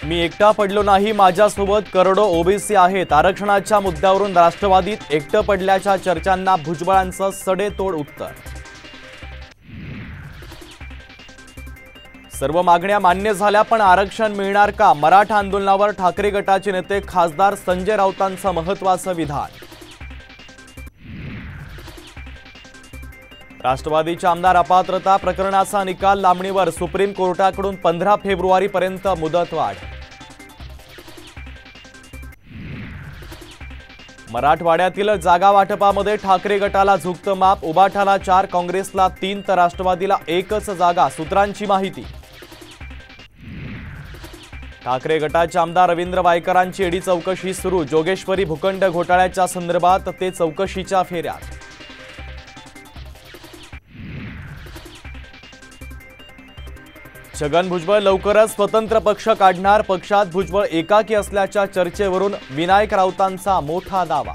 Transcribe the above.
मी एकटा पडलो नाही, माझ्यासोबत करोडो ओबीसी आहेत। आरक्षणाच्या मुद्द्यावरून राष्ट्रवादीत एकटं पडल्याच्या चर्चांना भुजबळांचं सडेतोड उत्तर। सर्व मागण्या मान्य झाल्या पण आरक्षण मिळणार का? मराठा आंदोलनावर ठाकरे गटाचे नेते खासदार संजय राऊतांचं महत्त्वाचं विधान। राष्ट्रवादीच्या आमदार अपात्रता प्रकरणाचा निकाल लांबणीवर, सुप्रीम कोर्टाकडून 15 फेब्रुवारीपर्यंत मुदतवाढ। मराठवाड्यातील जागा वाटपामध्ये ठाकरे गटाला झुकतं माप, उबाठाला 4, काँग्रेसला 3 तर राष्ट्रवादीला 1च जागा। सूत्रांची माहिती। ठाकरे गटाचे आमदार रवींद्र वायकरांची ईडी चौकशी सुरू, जोगेश्वरी भूखंड घोटाळ्याच्या संदर्भात ते चौकशीच्या फेऱ्यात। छगन भुजबळ लवकरच स्वतंत्र पक्ष काढणार, पक्षात भुजबळ एकाकी असल्याच्या चर्चेवरून विनायक राऊतांचा मोठा दावा।